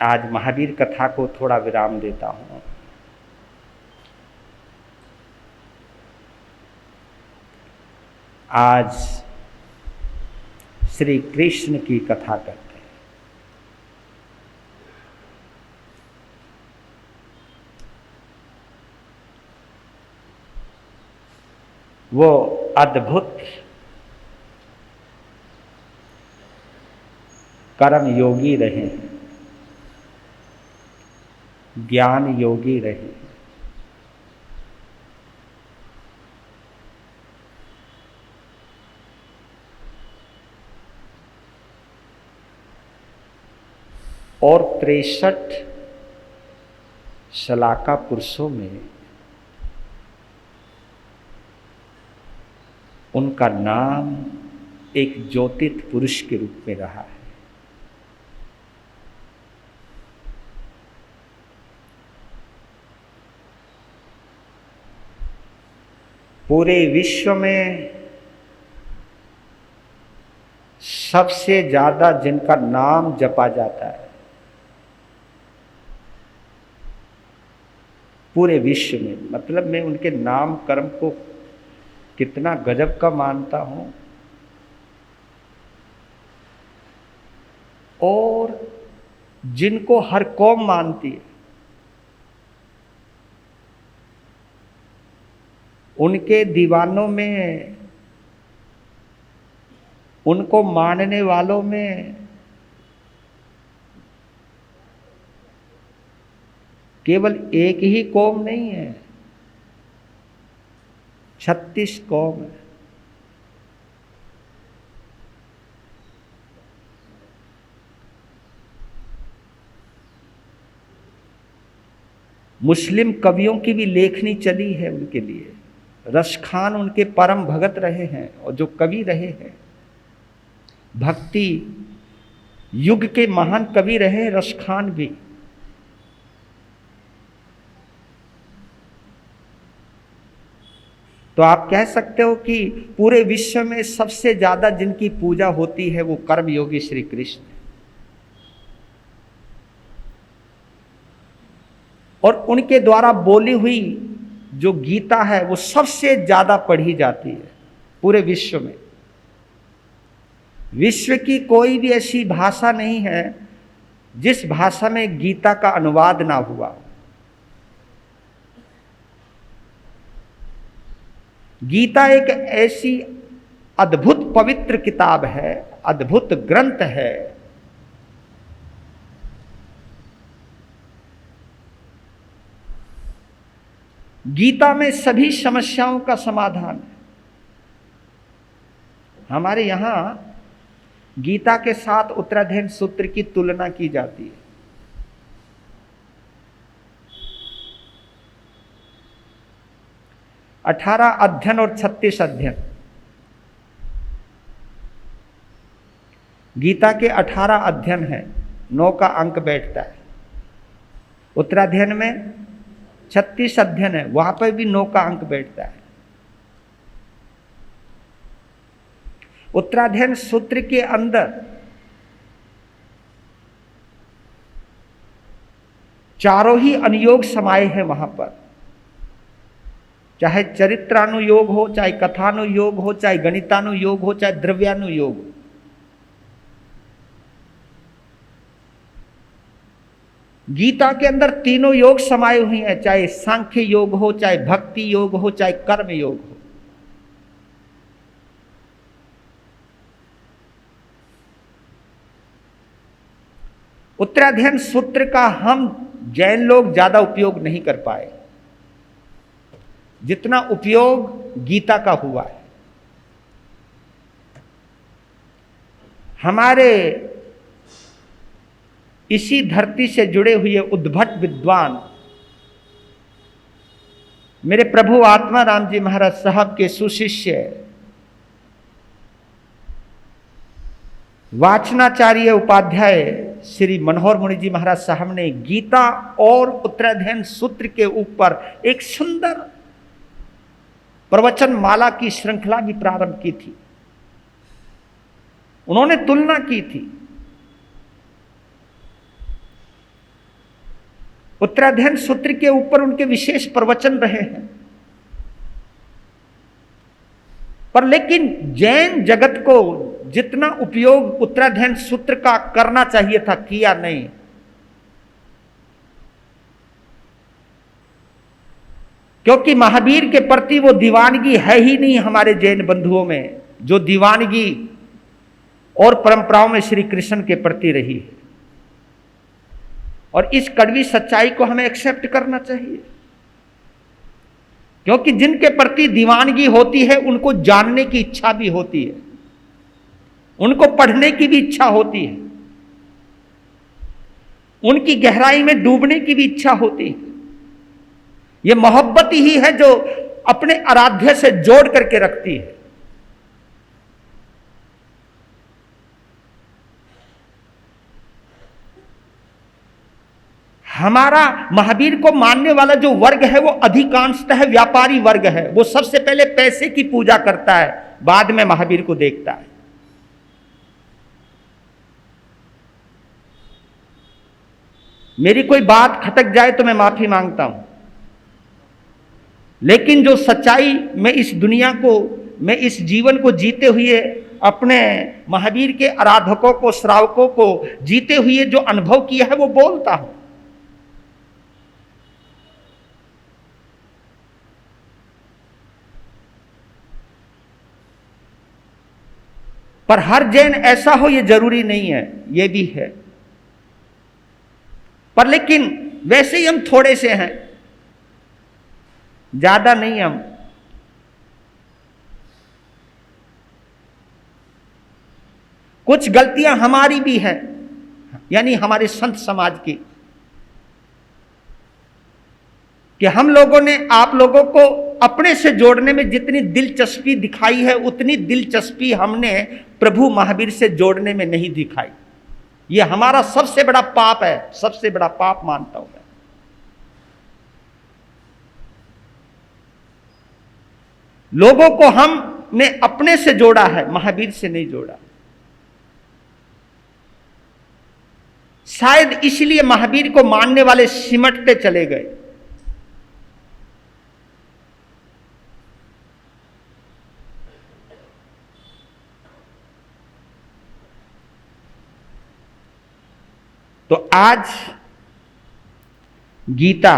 आज महावीर कथा को थोड़ा विराम देता हूँ। आज श्री कृष्ण की कथा करते हैं। वो अद्भुत कर्म योगी रहे हैं, ज्ञान योगी रहे हैं। और 63 शलाका पुरुषों में उनका नाम एक ज्योतित पुरुष के रूप में रहा है। पूरे विश्व में सबसे ज्यादा जिनका नाम जपा जाता है पूरे विश्व में, मतलब मैं उनके नाम कर्म को कितना गजब का मानता हूं। और जिनको हर कौम मानती है, उनके दीवानों में, उनको मानने वालों में केवल एक ही कौम नहीं है, 36 कौम है। मुस्लिम कवियों की भी लेखनी चली है उनके लिए। रश खान उनके परम भगत रहे हैं और जो कवि रहे हैं, भक्ति युग के महान कवि रहे रश खान भी। तो आप कह सकते हो कि पूरे विश्व में सबसे ज्यादा जिनकी पूजा होती है वो कर्मयोगी श्री कृष्ण है। और उनके द्वारा बोली हुई जो गीता है वो सबसे ज्यादा पढ़ी जाती है पूरे विश्व में। विश्व की कोई भी ऐसी भाषा नहीं है जिस भाषा में गीता का अनुवाद ना हुआ। गीता एक ऐसी अद्भुत पवित्र किताब है, अद्भुत ग्रंथ है। गीता में सभी समस्याओं का समाधान है। हमारे यहां गीता के साथ उत्तराध्ययन सूत्र की तुलना की जाती है। अठारह अध्ययन और 36 अध्ययन। गीता के 18 अध्ययन है, 9 का अंक बैठता है। उत्तराध्ययन में 36 अध्ययन है, वहां पर भी 9 का अंक बैठता है। उत्तराध्ययन सूत्र के अंदर 4 ही अनुयोग समाये हैं वहां पर, चाहे चरित्रानुयोग हो, चाहे कथानुयोग हो, चाहे गणितानुयोग हो, चाहे द्रव्यानुयोग हो। गीता के अंदर तीनों योग समाये हुए हैं, चाहे सांख्य योग हो, चाहे भक्ति योग हो, चाहे कर्म योग हो। उत्तराध्ययन सूत्र का हम जैन लोग ज्यादा उपयोग नहीं कर पाए जितना उपयोग गीता का हुआ है। हमारे इसी धरती से जुड़े हुए उद्भट विद्वान मेरे प्रभु आत्मा राम जी महाराज साहब के सुशिष्य वाचनाचार्य उपाध्याय श्री मनोहर मुनि जी महाराज साहब ने गीता और उत्तराध्ययन सूत्र के ऊपर एक सुंदर प्रवचन माला की श्रृंखला भी प्रारंभ की थी। उन्होंने तुलना की थी उत्तराध्ययन सूत्र के ऊपर उनके विशेष प्रवचन रहे हैं। पर लेकिन जैन जगत को जितना उपयोग उत्तराध्ययन सूत्र का करना चाहिए था, किया नहीं। क्योंकि महावीर के प्रति वो दीवानगी है ही नहीं हमारे जैन बंधुओं में, जो दीवानगी और परंपराओं में श्री कृष्ण के प्रति रही है। और इस कड़वी सच्चाई को हमें एक्सेप्ट करना चाहिए, क्योंकि जिनके प्रति दीवानगी होती है उनको जानने की इच्छा भी होती है, उनको पढ़ने की भी इच्छा होती है, उनकी गहराई में डूबने की भी इच्छा होती है। यह मोहब्बत ही है जो अपने आराध्य से जोड़ करके रखती है। हमारा महावीर को मानने वाला जो वर्ग है वो अधिकांशतः व्यापारी वर्ग है। वो सबसे पहले पैसे की पूजा करता है, बाद में महावीर को देखता है। मेरी कोई बात खटक जाए तो मैं माफी मांगता हूं, लेकिन जो सच्चाई मैं इस दुनिया को, मैं इस जीवन को जीते हुए अपने महावीर के आराधकों को, श्रावकों को जीते हुए जो अनुभव किया है वो बोलता हूं। पर हर जैन ऐसा हो ये जरूरी नहीं है, ये भी है। पर लेकिन वैसे ही हम थोड़े से हैं, ज्यादा नहीं हम। कुछ गलतियां हमारी भी हैं, यानी हमारे संत समाज की, कि हम लोगों ने आप लोगों को अपने से जोड़ने में जितनी दिलचस्पी दिखाई है उतनी दिलचस्पी हमने प्रभु महावीर से जोड़ने में नहीं दिखाई। यह हमारा सबसे बड़ा पाप है, सबसे बड़ा पाप मानता हूं मैं। लोगों को हमने अपने से जोड़ा है, महावीर से नहीं जोड़ा। शायद इसलिए महावीर को मानने वाले सिमटते चले गए। तो आज गीता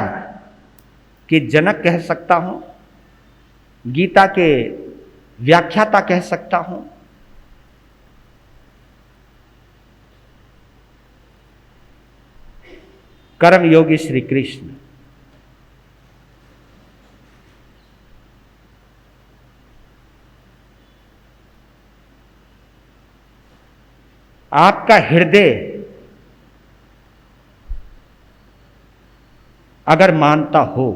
के जनक कह सकता हूं, गीता के व्याख्याता कह सकता हूं, कर्मयोगी श्री कृष्ण। आपका हृदय अगर मानता हो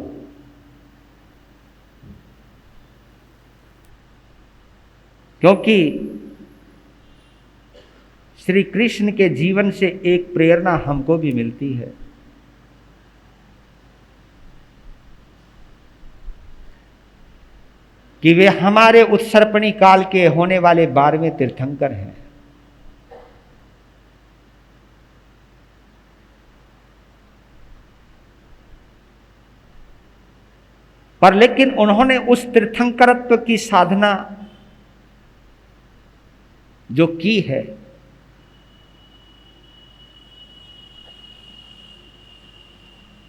क्योंकि श्री कृष्ण के जीवन से एक प्रेरणा हमको भी मिलती है। कि वे हमारे उत्सर्पणी काल के होने वाले 12वें तीर्थंकर हैं। पर लेकिन उन्होंने उस तीर्थंकरत्व की साधना जो की है,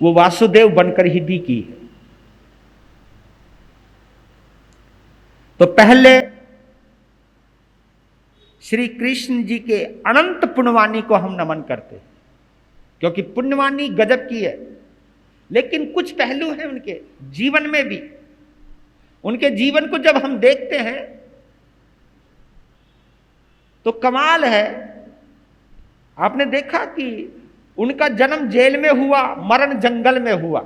वो वासुदेव बनकर ही भी की है। तो पहले श्री कृष्ण जी के अनंत पुण्यवाणी को हम नमन करते हैं, क्योंकि पुण्यवाणी गजब की है। लेकिन कुछ पहलू हैं उनके जीवन में भी। उनके जीवन को जब हम देखते हैं तो कमाल है। आपने देखा कि उनका जन्म जेल में हुआ, मरण जंगल में हुआ।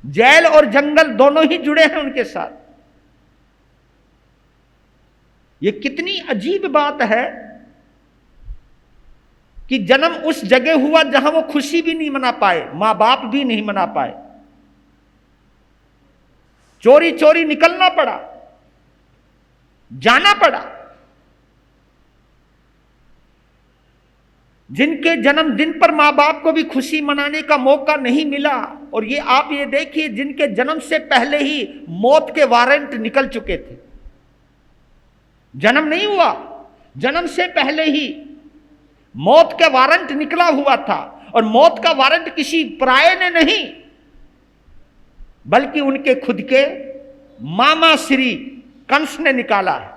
जेल और जंगल दोनों ही जुड़े हैं उनके साथ। ये कितनी अजीब बात है कि जन्म उस जगह हुआ जहां वो खुशी भी नहीं मना पाए, मां बाप भी नहीं मना पाए, चोरी चोरी निकलना पड़ा, जाना पड़ा। जिनके जन्मदिन पर माँ बाप को भी खुशी मनाने का मौका नहीं मिला, और ये आप ये देखिए जिनके जन्म से पहले ही मौत के वारंट निकल चुके थे। जन्म नहीं हुआ, जन्म से पहले ही मौत का वारंट निकला हुआ था, और मौत का वारंट किसी पराये ने नहीं बल्कि उनके खुद के मामा श्री कंस ने निकाला है।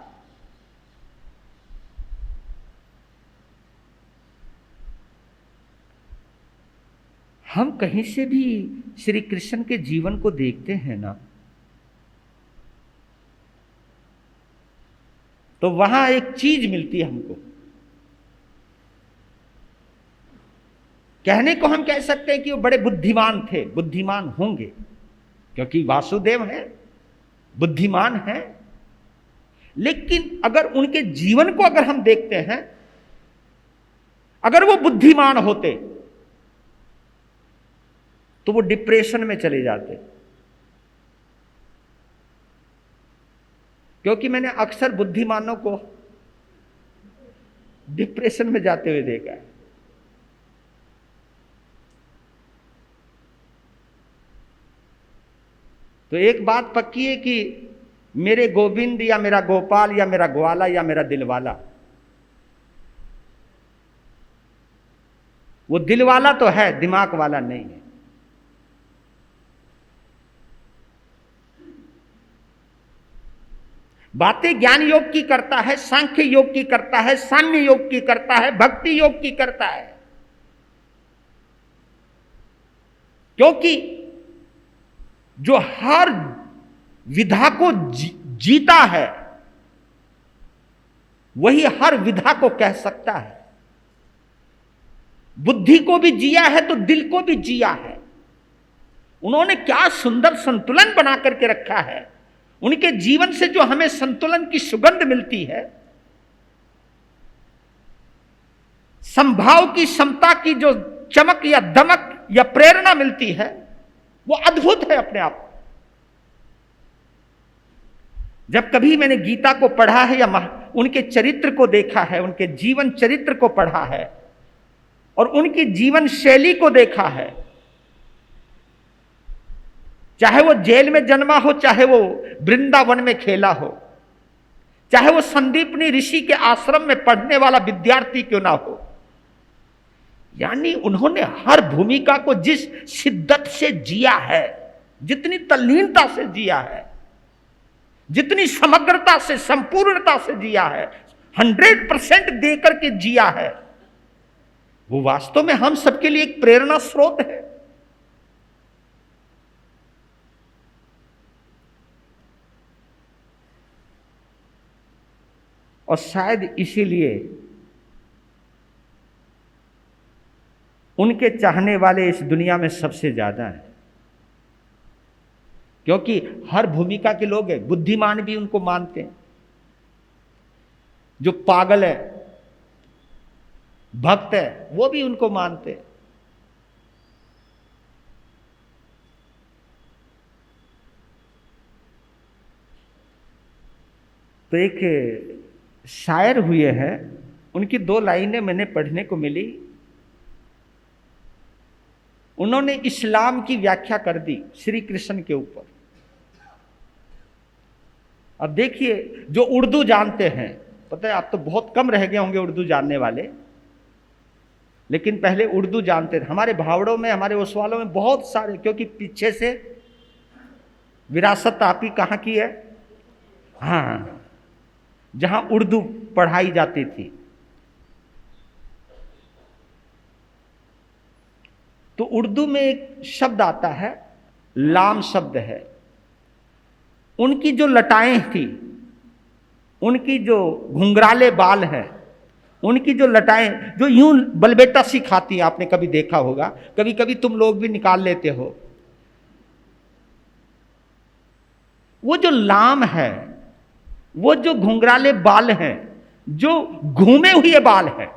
हम कहीं से भी श्री कृष्ण के जीवन को देखते हैं ना, तो वहां एक चीज मिलती है हमको। कहने को हम कह सकते हैं कि वो बड़े बुद्धिमान थे, बुद्धिमान होंगे क्योंकि वासुदेव हैं, बुद्धिमान हैं। लेकिन अगर उनके जीवन को अगर हम देखते हैं, अगर वो बुद्धिमान होते तो वो डिप्रेशन में चले जाते। क्योंकि मैंने अक्सर बुद्धिमानों को डिप्रेशन में जाते हुए देखा है। तो एक बात पक्की है कि मेरे गोविंद या मेरा गोपाल या मेरा ग्वाला या मेरा दिलवाला, वो दिलवाला तो है, दिमाग वाला नहीं है। बातें ज्ञान योग की करता है, सांख्य योग की करता है, साम्य योग की करता है, भक्ति योग की करता है। क्योंकि जो हर विधा को जीता है वही हर विधा को कह सकता है। बुद्धि को भी जिया है तो दिल को भी जिया है। उन्होंने क्या सुंदर संतुलन बना करके रखा है। उनके जीवन से जो हमें संतुलन की सुगंध मिलती है, संभाव की समता की जो चमक या दमक या प्रेरणा मिलती है, वो अद्भुत है अपने आप। जब कभी मैंने गीता को पढ़ा है या उनके चरित्र को देखा है, उनके जीवन चरित्र को पढ़ा है और उनकी जीवन शैली को देखा है, चाहे वो जेल में जन्मा हो, चाहे वो वृंदावन में खेला हो, चाहे वो संदीपनी ऋषि के आश्रम में पढ़ने वाला विद्यार्थी क्यों ना हो, यानी उन्होंने हर भूमिका को जिस शिद्दत से जिया है, जितनी तल्लीनता से जिया है, जितनी समग्रता से, संपूर्णता से जिया है, 100% देकर के जिया है, वो वास्तव में हम सबके लिए एक प्रेरणा स्रोत है। और शायद इसीलिए उनके चाहने वाले इस दुनिया में सबसे ज्यादा हैं, क्योंकि हर भूमिका के लोग हैं। बुद्धिमान भी उनको मानते हैं, जो पागल है, भक्त है, वो भी उनको मानते हैं। तो एक शायर हुए हैं, उनकी 2 लाइनें मैंने पढ़ने को मिली। उन्होंने इस्लाम की व्याख्या कर दी श्री कृष्ण के ऊपर। अब देखिए, जो उर्दू जानते हैं, पता है आप तो बहुत कम रह गए होंगे उर्दू जानने वाले, लेकिन पहले उर्दू जानते थे। हमारे भावड़ों में, हमारे ओसवालों में बहुत सारे, क्योंकि पीछे से विरासत आपकी कहाँ की है, हाँ, जहां उर्दू पढ़ाई जाती थी। तो उर्दू में एक शब्द आता है, लाम शब्द है। उनकी जो लटाएं थी, उनकी जो घुंघराले बाल हैं, उनकी जो लटाएं जो यूं बलबेटा सी खाती हैं, आपने कभी देखा होगा, कभी कभी तुम लोग भी निकाल लेते हो। वो जो लाम है, वो जो घुंघराले बाल हैं, जो घूमे हुए बाल हैं,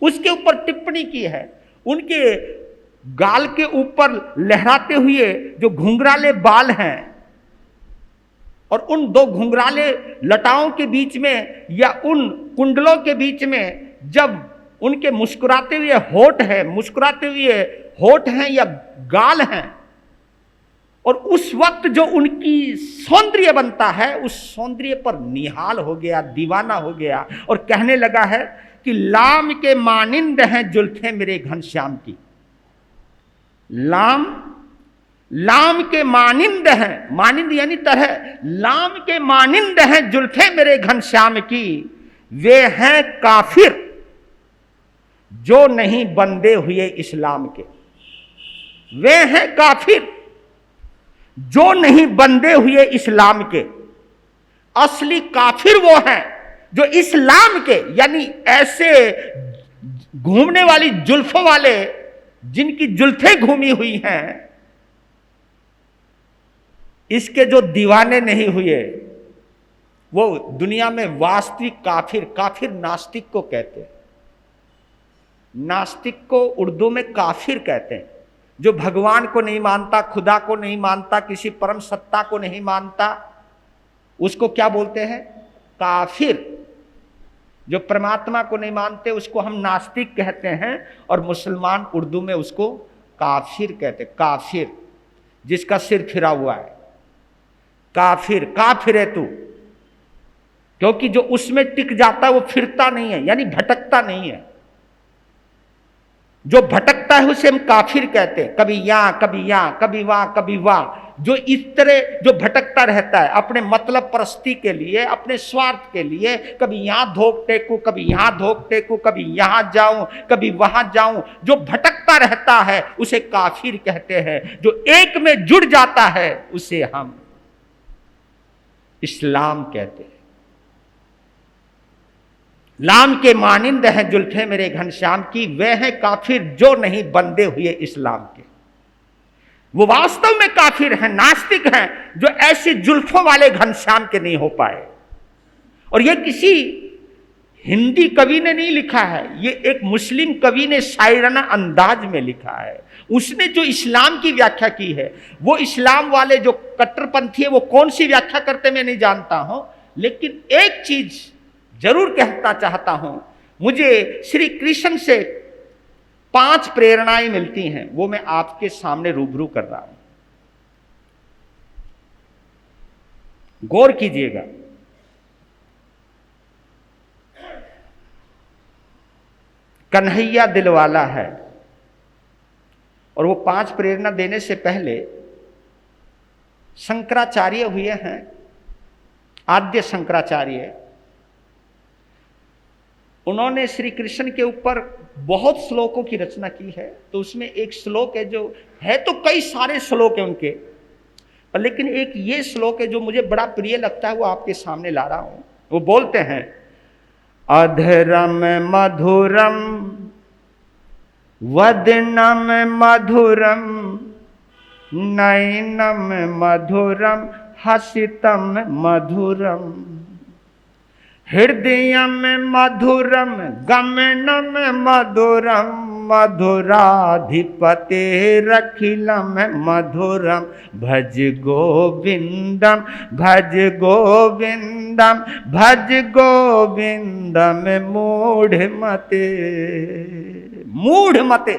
उसके ऊपर टिप्पणी की है। उनके गाल के ऊपर लहराते हुए जो घुंघराले बाल हैं, और उन 2 घुंघराले लटाओं के बीच में या उन कुंडलों के बीच में जब उनके मुस्कुराते हुए होठ है, मुस्कुराते हुए होठ हैं या गाल हैं, और उस वक्त जो उनकी सौंदर्य बनता है, उस सौंदर्य पर निहाल हो गया, दीवाना हो गया, और कहने लगा है कि लाम के मानिंद हैं जुल्फे मेरे घनश्याम की। लाम के मानिंद हैं, मानिंद यानी तरह, लाम के मानिंद हैं जुल्फे मेरे घनश्याम की, वे हैं काफिर जो नहीं बंदे हुए इस्लाम के। वे हैं काफिर जो नहीं बंदे हुए इस्लाम के। असली काफिर वो हैं जो इस्लाम के, यानी ऐसे घूमने वाली जुल्फों वाले, जिनकी जुल्फें घूमी हुई हैं, इसके जो दीवाने नहीं हुए, वो दुनिया में वास्तविक काफिर, काफिर नास्तिक को कहते हैं। नास्तिक को उर्दू में काफिर कहते हैं, जो भगवान को नहीं मानता, खुदा को नहीं मानता, किसी परम सत्ता को नहीं मानता, उसको क्या बोलते हैं? काफिर। जो परमात्मा को नहीं मानते उसको हम नास्तिक कहते हैं, और मुसलमान उर्दू में उसको काफिर कहते हैं। काफिर, जिसका सिर फिरा हुआ है, काफिर। काफिर है तू, क्योंकि जो उसमें टिक जाता है वो फिरता नहीं है, यानी भटकता नहीं है। जो भटकता है उसे हम काफिर कहते हैं, कभी यहां कभी यहां, कभी वहां कभी वहां। जो इस तरह जो भटकता रहता है अपने मतलब परस्ती के लिए, अपने स्वार्थ के लिए, कभी यहां धोख टेकू, कभी यहां धोख टेकू, कभी यहां जाऊं, कभी वहां जाऊं, जो भटकता रहता है उसे काफिर कहते हैं। जो एक में जुड़ जाता है उसे हम इस्लाम कहते हैं। लाम के मानिंद हैं जुल्फे मेरे घनश्याम की, वे हैं काफिर जो नहीं बंदे हुए इस्लाम के। वो वास्तव में काफिर हैं, नास्तिक हैं, जो ऐसे जुल्फों वाले घनश्याम के नहीं हो पाए। और ये किसी हिंदी कवि ने नहीं लिखा है, ये एक मुस्लिम कवि ने शायराना अंदाज में लिखा है। उसने जो इस्लाम की व्याख्या की है, वो इस्लाम वाले जो कट्टरपंथी है वो कौन सी व्याख्या करते मैं नहीं जानता हूं, लेकिन एक चीज जरूर कहता चाहता हूं, मुझे श्री कृष्ण से 5 प्रेरणाएं मिलती हैं, वो मैं आपके सामने रूबरू कर रहा हूं, गौर कीजिएगा। कन्हैया दिलवाला है, और वो 5 प्रेरणा देने से पहले शंकराचार्य हुए हैं, आद्य शंकराचार्य। उन्होंने श्री कृष्ण के ऊपर बहुत श्लोकों की रचना की है। तो उसमें एक श्लोक है, जो है तो कई सारे श्लोक हैं उनके, लेकिन एक ये श्लोक है जो मुझे बड़ा प्रिय लगता है, वो आपके सामने ला रहा हूं। वो बोलते हैं, अधरम मधुरम वदनम मधुरम नयनम मधुरम हसितम मधुरम हृदयम मधुरम गमनम मधुरम मधुराधिपतेरखिलम मधुरम भज गोविंदम भज गोविंदम भज गोविंदम मूढ़मते। मूढ़मते,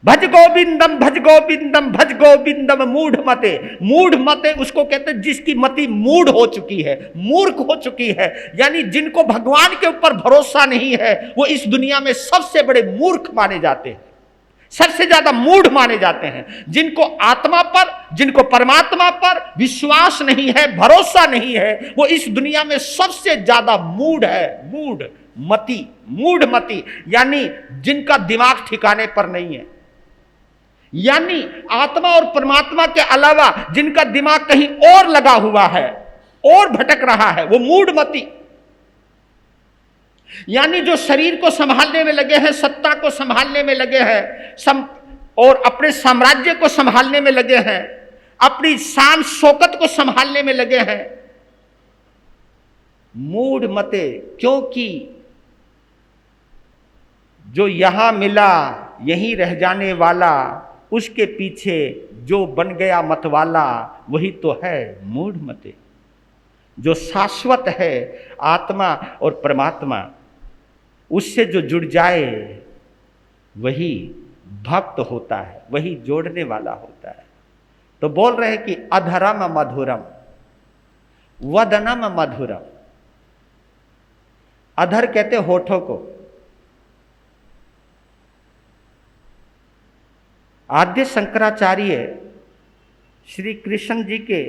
भज गोविंदम भज गोविंदम भज गोविंदम मूढ़मते। मूढ़मते उसको कहते हैं जिसकी मति मूढ़ हो चुकी है, मूर्ख हो चुकी है, यानी जिनको भगवान के ऊपर भरोसा नहीं है, वो इस दुनिया में सबसे बड़े मूर्ख माने जाते हैं, सबसे ज्यादा मूढ़ माने जाते हैं। जिनको आत्मा पर, जिनको परमात्मा पर विश्वास नहीं है, भरोसा नहीं है, वो इस दुनिया में सबसे ज्यादा मूढ़ है। मूढ़मति, मूढ़मति यानी जिनका दिमाग ठिकाने पर नहीं है, यानी आत्मा और परमात्मा के अलावा जिनका दिमाग कहीं और लगा हुआ है, और भटक रहा है, वो मूढ़मति। यानी जो शरीर को संभालने में लगे हैं, सत्ता को संभालने में लगे हैं, और अपने साम्राज्य को संभालने में लगे हैं, अपनी शान शौकत को संभालने में लगे हैं, मूढ़मते। क्योंकि जो यहां मिला यहीं रह जाने वाला, उसके पीछे जो बन गया मतवाला, वही तो है मूढ़मते। जो शाश्वत है आत्मा और परमात्मा, उससे जो जुड़ जाए वही भक्त होता है, वही जोड़ने वाला होता है। तो बोल रहे हैं कि अधरम मधुरम वदनम मधुरम। अधर कहते होठों को। आद्य शंकराचार्य श्री कृष्ण जी के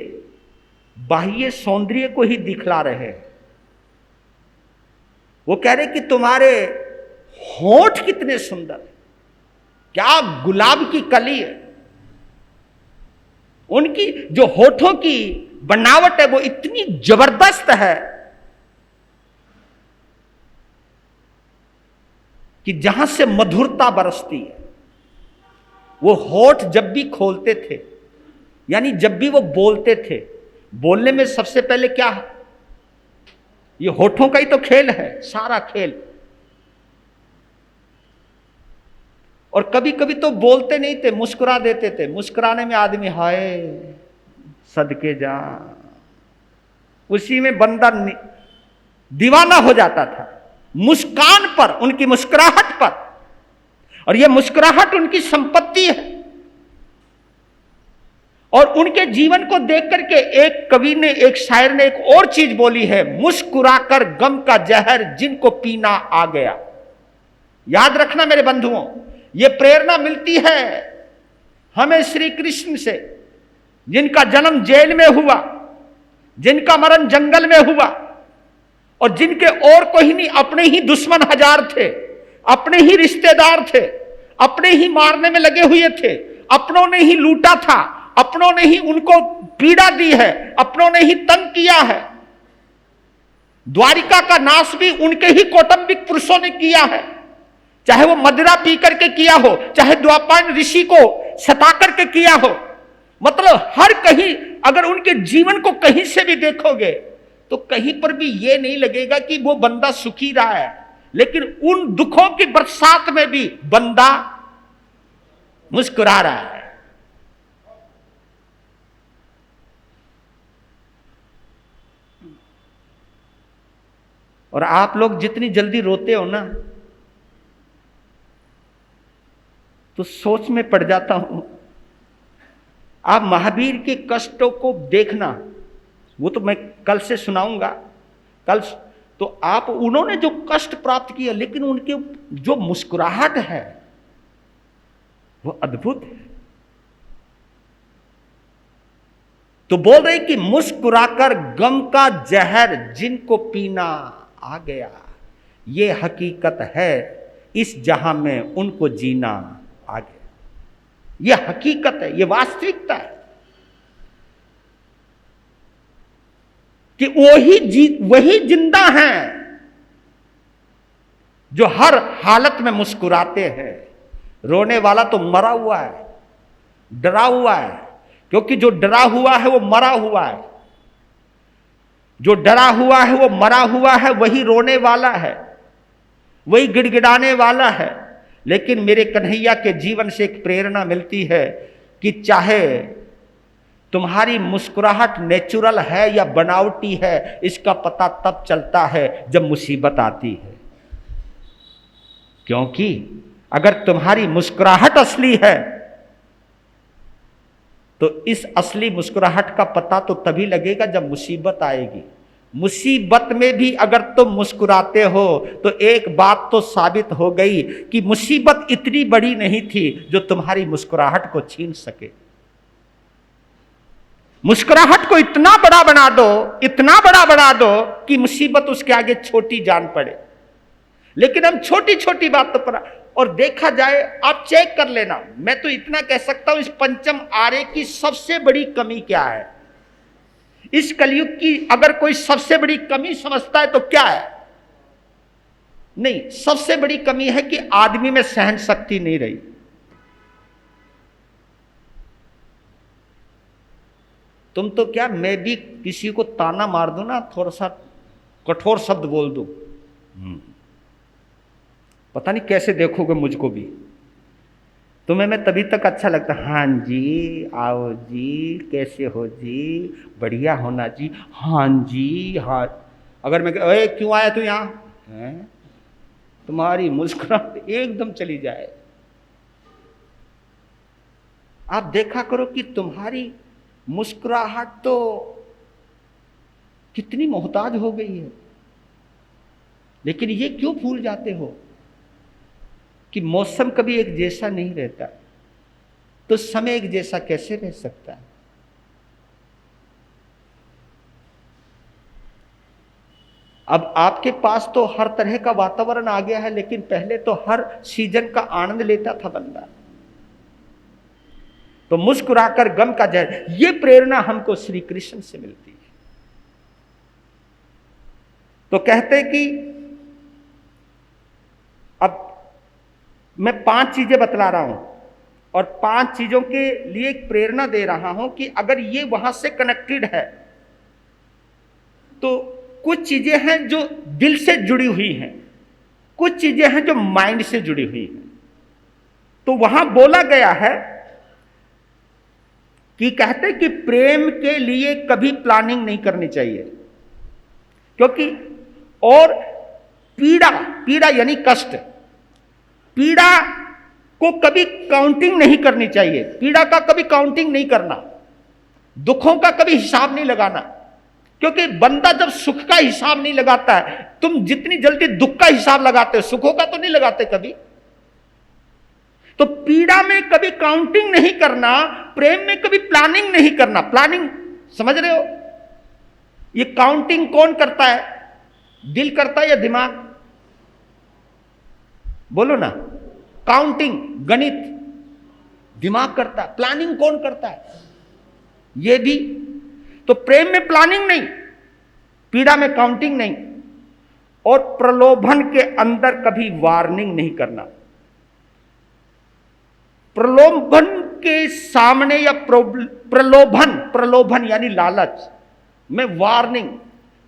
बाह्य सौंदर्य को ही दिखला रहे हैं। वो कह रहे कि तुम्हारे होठ कितने सुंदर है, क्या गुलाब की कली है। उनकी जो होठों की बनावट है वो इतनी जबरदस्त है कि जहां से मधुरता बरसती है। वो होठ जब भी खोलते थे, यानी जब भी वो बोलते थे, बोलने में सबसे पहले क्या है, ये होठों का ही तो खेल है, सारा खेल। और कभी कभी तो बोलते नहीं थे, मुस्कुरा देते थे। मुस्कुराने में आदमी हाय सदके जा, उसी में बंदा दीवाना हो जाता था, मुस्कान पर, उनकी मुस्कुराहट पर। और यह मुस्कुराहट उनकी संपत्ति है। और उनके जीवन को देख करके एक कवि ने, एक शायर ने एक और चीज बोली है, मुस्कुराकर गम का जहर जिनको पीना आ गया। याद रखना मेरे बंधुओं, यह प्रेरणा मिलती है हमें श्री कृष्ण से, जिनका जन्म जेल में हुआ, जिनका मरण जंगल में हुआ, और जिनके और कोई नहीं, अपने ही दुश्मन हजार थे, अपने ही रिश्तेदार थे, अपने ही मारने में लगे हुए थे, अपनों ने ही लूटा था, अपनों ने ही उनको पीड़ा दी है, अपनों ने ही तंग किया है। द्वारिका का नाश भी उनके ही कौटुंबिक पुरुषों ने किया है, चाहे वो मदिरा पी करके किया हो, चाहे द्वापायन ऋषि को सता करके किया हो। मतलब हर कहीं अगर उनके जीवन को कहीं से भी देखोगे तो कहीं पर भी ये नहीं लगेगा कि वो बंदा सुखी रहा है, लेकिन उन दुखों की बरसात में भी बंदा मुस्कुरा रहा है। और आप लोग जितनी जल्दी रोते हो ना, तो सोच में पड़ जाता हूं। आप महावीर के कष्टों को देखना, वो तो मैं कल से सुनाऊंगा, कल तो आप, उन्होंने जो कष्ट प्राप्त किया, लेकिन उनके जो मुस्कुराहट है वो अद्भुत है। तो बोल रहे कि मुस्कुराकर गम का जहर जिनको पीना आ गया, ये हकीकत है इस जहां में उनको जीना आ गया। ये हकीकत है, ये वास्तविकता है कि वही जिंदा हैं जो हर हालत में मुस्कुराते हैं। रोने वाला तो मरा हुआ है, डरा हुआ है, क्योंकि जो डरा हुआ है वो मरा हुआ है। जो डरा हुआ है वो मरा हुआ है, वही रोने वाला है, वही गिड़गिड़ाने वाला है। लेकिन मेरे कन्हैया के जीवन से एक प्रेरणा मिलती है कि चाहे तुम्हारी मुस्कुराहट नेचुरल है या बनावटी है, इसका पता तब चलता है जब मुसीबत आती है। क्योंकि अगर तुम्हारी मुस्कुराहट असली है तो इस असली मुस्कुराहट का पता तो तभी लगेगा जब मुसीबत आएगी। मुसीबत में भी अगर तुम मुस्कुराते हो तो एक बात तो साबित हो गई कि मुसीबत इतनी बड़ी नहीं थी जो तुम्हारी मुस्कुराहट को छीन सके। मुस्कुराहट को इतना बड़ा बना दो, इतना बड़ा बना दो कि मुसीबत उसके आगे छोटी जान पड़े। लेकिन हम छोटी छोटी बातों पर, और देखा जाए, आप चेक कर लेना, मैं तो इतना कह सकता हूं, इस पंचम आर्य की सबसे बड़ी कमी क्या है? इस कलयुग की अगर कोई सबसे बड़ी कमी समझता है तो क्या है? नहीं, सबसे बड़ी कमी है कि आदमी में सहन शक्ति नहीं रही। तुम तो क्या, मैं भी किसी को ताना मार दूं ना, थोड़ा सा कठोर शब्द बोल दूं, पता नहीं कैसे देखोगे मुझको भी। तुम्हें मैं तभी तक अच्छा लगता, हाँ जी, आओ जी, कैसे हो जी, बढ़िया होना जी, हाँ जी, हाँ। अगर मैं क्यों आया तू यहाँ, तुम्हारी मुस्कुराहट एकदम चली जाए। आप देखा करो कि तुम्हारी मुस्कुराहट तो कितनी मोहताज हो गई है, लेकिन ये क्यों भूल जाते हो कि मौसम कभी एक जैसा नहीं रहता, तो समय एक जैसा कैसे रह सकता है। अब आपके पास तो हर तरह का वातावरण आ गया है, लेकिन पहले तो हर सीजन का आनंद लेता था बंदा। तो मुस्कुराकर गम का जहर, ये प्रेरणा हमको श्री कृष्ण से मिलती है। तो कहते कि अब मैं 5 चीजें बतला रहा हूं और 5 चीजों के लिए एक प्रेरणा दे रहा हूं कि अगर ये वहां से कनेक्टेड है तो कुछ चीजें हैं जो दिल से जुड़ी हुई हैं, कुछ चीजें हैं जो माइंड से जुड़ी हुई हैं। तो वहां बोला गया है कि कहते कि प्रेम के लिए कभी प्लानिंग नहीं करनी चाहिए, क्योंकि और पीड़ा यानी कष्ट, पीड़ा को कभी काउंटिंग नहीं करनी चाहिए। पीड़ा का कभी काउंटिंग नहीं करना, दुखों का कभी हिसाब नहीं लगाना, क्योंकि बंदा जब सुख का हिसाब नहीं लगाता है, तुम जितनी जल्दी दुख का हिसाब लगाते हो, सुखों का तो नहीं लगाते कभी। तो पीड़ा में कभी काउंटिंग नहीं करना, प्रेम में कभी प्लानिंग नहीं करना। प्लानिंग समझ रहे हो? ये काउंटिंग कौन करता है? दिल करता है या दिमाग? बोलो ना। काउंटिंग गणित दिमाग करता है, प्लानिंग कौन करता है? ये भी। तो प्रेम में प्लानिंग नहीं, पीड़ा में काउंटिंग नहीं, और प्रलोभन के अंदर कभी वार्निंग नहीं करना। प्रलोभन के सामने या प्रलोभन यानी लालच में वार्निंग,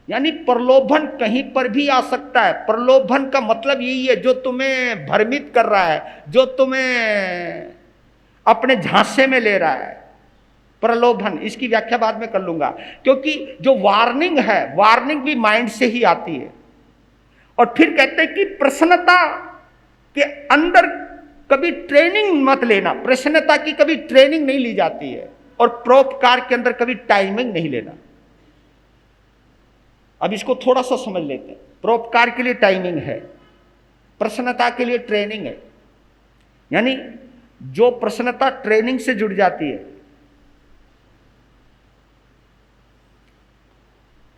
यानी प्रलोभन कहीं पर भी आ सकता है। प्रलोभन का मतलब यही है जो तुम्हें भ्रमित कर रहा है, जो तुम्हें अपने झांसे में ले रहा है। प्रलोभन, इसकी व्याख्या बाद में कर लूंगा, क्योंकि जो वार्निंग है, वार्निंग भी माइंड से ही आती है। और फिर कहते हैं कि प्रसन्नता के अंदर कभी ट्रेनिंग मत लेना। प्रसन्नता की कभी ट्रेनिंग नहीं ली जाती है। और परोपकार के अंदर कभी टाइमिंग नहीं लेना। अब इसको थोड़ा सा समझ लेते हैं। परोपकार के लिए टाइमिंग है, प्रसन्नता के लिए ट्रेनिंग है। यानी जो प्रसन्नता ट्रेनिंग से जुड़ जाती है,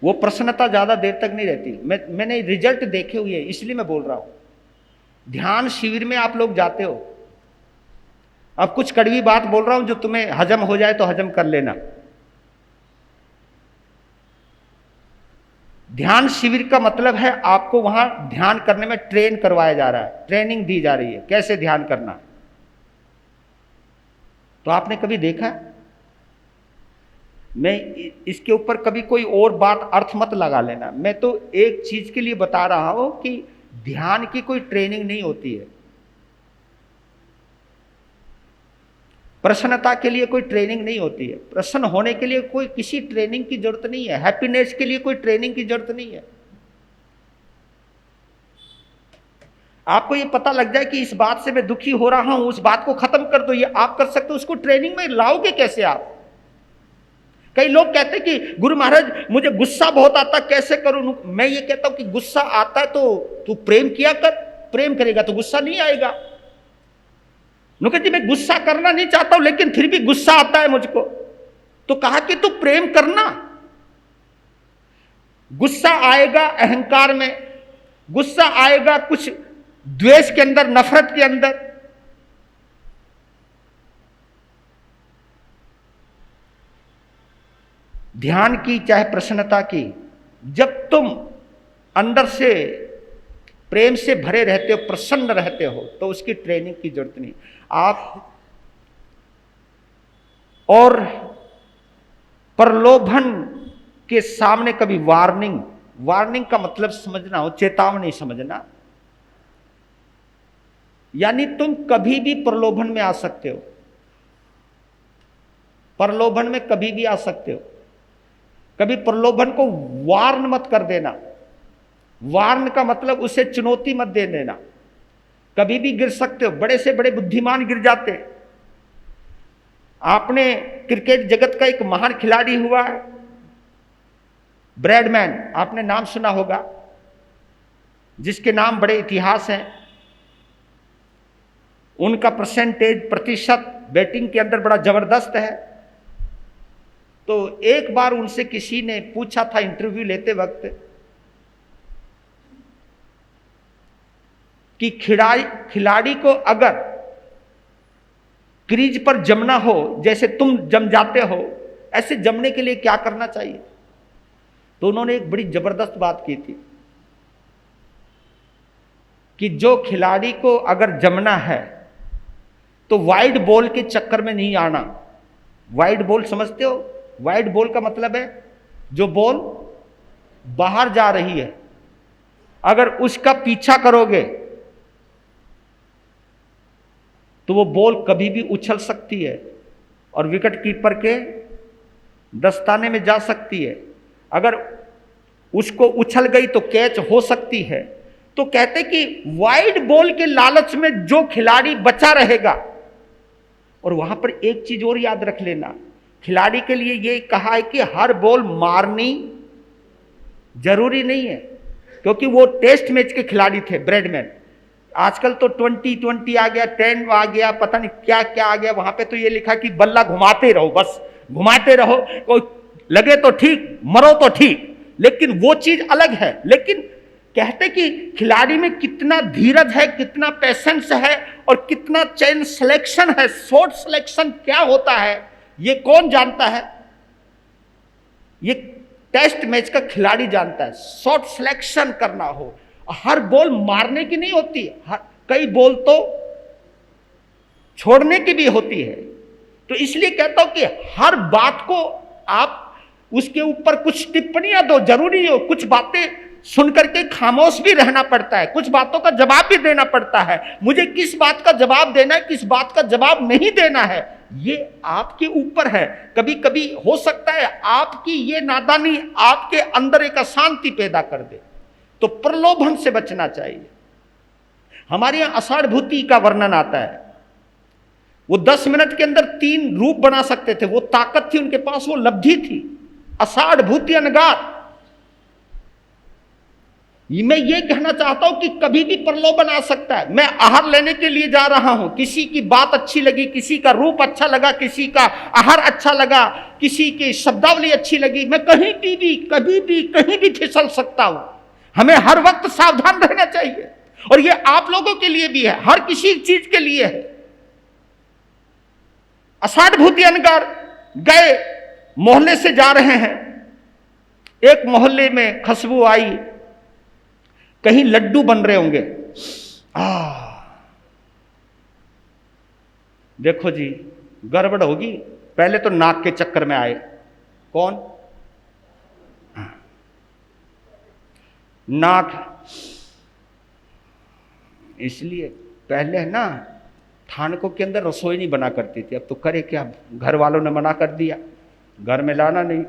वो प्रसन्नता ज्यादा देर तक नहीं रहती। मैंने रिजल्ट देखे हुए हैं, इसलिए मैं बोल रहा हूं। ध्यान शिविर में आप लोग जाते हो, अब कुछ कड़वी बात बोल रहा हूं, जो तुम्हें हजम हो जाए तो हजम कर लेना। ध्यान शिविर का मतलब है आपको वहां ध्यान करने में ट्रेन करवाया जा रहा है, ट्रेनिंग दी जा रही है कैसे ध्यान करना। तो आपने कभी देखा? मैं इसके ऊपर कभी कोई और बात अर्थ मत लगा लेना। मैं तो एक चीज के लिए बता रहा हूं कि ध्यान की कोई ट्रेनिंग नहीं होती है। प्रसन्नता के लिए कोई ट्रेनिंग नहीं होती है। प्रसन्न होने के लिए कोई किसी ट्रेनिंग की जरूरत नहीं है। हैप्पीनेस के लिए कोई ट्रेनिंग की जरूरत नहीं है। आपको ये पता लग जाए कि इस बात से मैं दुखी हो रहा हूं, उस बात को खत्म कर दो, ये आप कर सकते हो। उसको ट्रेनिंग में लाओगे कैसे आप? कई लोग कहते हैं कि गुरु महाराज मुझे गुस्सा बहुत आता, कैसे करूं? मैं ये कहता हूं कि गुस्सा आता है तो तू प्रेम किया कर, प्रेम करेगा तो गुस्सा नहीं आएगा। नुकत जी मैं गुस्सा करना नहीं चाहता हूं, लेकिन फिर भी गुस्सा आता है मुझको। तो कहा कि तू प्रेम करना। गुस्सा आएगा अहंकार में, गुस्सा आएगा कुछ द्वेष के अंदर, नफरत के अंदर। ध्यान की चाहे प्रसन्नता की, जब तुम अंदर से प्रेम से भरे रहते हो, प्रसन्न रहते हो, तो उसकी ट्रेनिंग की जरूरत नहीं। आप और प्रलोभन के सामने कभी वार्निंग का मतलब समझना हो, चेतावनी समझना। यानी तुम कभी भी प्रलोभन में आ सकते हो, प्रलोभन में कभी भी आ सकते हो। कभी प्रलोभन को वार्न मत कर देना। वार्न का मतलब उसे चुनौती मत दे देना। कभी भी गिर सकते हो, बड़े से बड़े बुद्धिमान गिर जाते हैं। आपने क्रिकेट जगत का एक महान खिलाड़ी हुआ ब्रैडमैन, आपने नाम सुना होगा, जिसके नाम बड़े इतिहास हैं। उनका प्रतिशत बैटिंग के अंदर बड़ा जबरदस्त है। तो एक बार उनसे किसी ने पूछा था इंटरव्यू लेते वक्त कि खिलाड़ी को अगर क्रीज पर जमना हो, जैसे तुम जम जाते हो, ऐसे जमने के लिए क्या करना चाहिए? तो उन्होंने एक बड़ी जबरदस्त बात की थी कि जो खिलाड़ी को अगर जमना है तो वाइड बॉल के चक्कर में नहीं आना। वाइड बॉल समझते हो? वाइड बॉल का मतलब है जो बॉल बाहर जा रही है, अगर उसका पीछा करोगे तो वो बॉल कभी भी उछल सकती है और विकेट कीपर के दस्ताने में जा सकती है। अगर उसको उछल गई तो कैच हो सकती है। तो कहते कि वाइड बॉल के लालच में जो खिलाड़ी बचा रहेगा, और वहां पर एक चीज और याद रख लेना, खिलाड़ी के लिए यह कहा है कि हर बॉल मारनी जरूरी नहीं है, क्योंकि वो टेस्ट मैच के खिलाड़ी थे ब्रैडमैन। आजकल तो 20 आ गया, 10 आ गया, पता नहीं क्या क्या आ गया। वहां पे तो ये लिखा कि बल्ला घुमाते रहो, बस घुमाते रहो, कोई लगे तो ठीक, मरो तो ठीक, लेकिन वो चीज अलग है। लेकिन कहते कि खिलाड़ी में कितना धीरज है, कितना पेशेंस है और कितना चयन सिलेक्शन है, शॉट सिलेक्शन क्या होता है ये कौन जानता है? ये टेस्ट मैच का खिलाड़ी जानता है। शॉट सिलेक्शन करना हो, हर बॉल मारने की नहीं होती, कई बॉल तो छोड़ने की भी होती है। तो इसलिए कहता हूं कि हर बात को आप उसके ऊपर कुछ टिप्पणियां दो, जरूरी हो। कुछ बातें सुनकर के खामोश भी रहना पड़ता है, कुछ बातों का जवाब भी देना पड़ता है। मुझे किस बात का जवाब देना है, किस बात का जवाब नहीं देना है, ये आपके ऊपर है। कभी कभी हो सकता है आपकी ये नादानी आपके अंदर एक अशांति पैदा कर दे, तो प्रलोभन से बचना चाहिए। हमारे यहां आषाढ़ भूति का वर्णन आता है। वो 10 मिनट के अंदर 3 रूप बना सकते थे, वो ताकत थी उनके पास, वो लब्धि थी। आषाढ़ भूति अनगात। मैं ये कहना चाहता हूं कि कभी भी प्रलोभन आ सकता है। मैं आहार लेने के लिए जा रहा हूं, किसी की बात अच्छी लगी, किसी का रूप अच्छा लगा, किसी का आहार अच्छा लगा, किसी की शब्दावली अच्छी लगी, मैं कहीं भी कभी भी कहीं भी फिसल सकता हूं। हमें हर वक्त सावधान रहना चाहिए, और ये आप लोगों के लिए भी है, हर किसी चीज के लिए है। आषाढ़ भूति अनगार गए, मोहल्ले से जा रहे हैं, एक मोहल्ले में खुशबू आई, कहीं लड्डू बन रहे होंगे। देखो जी गड़बड़ होगी। पहले तो नाक के चक्कर में आए, कौन? नाक। इसलिए पहले है ना थानकों के अंदर रसोई नहीं बना करती थी, अब तो करे क्या, घर वालों ने मना कर दिया, घर में लाना नहीं,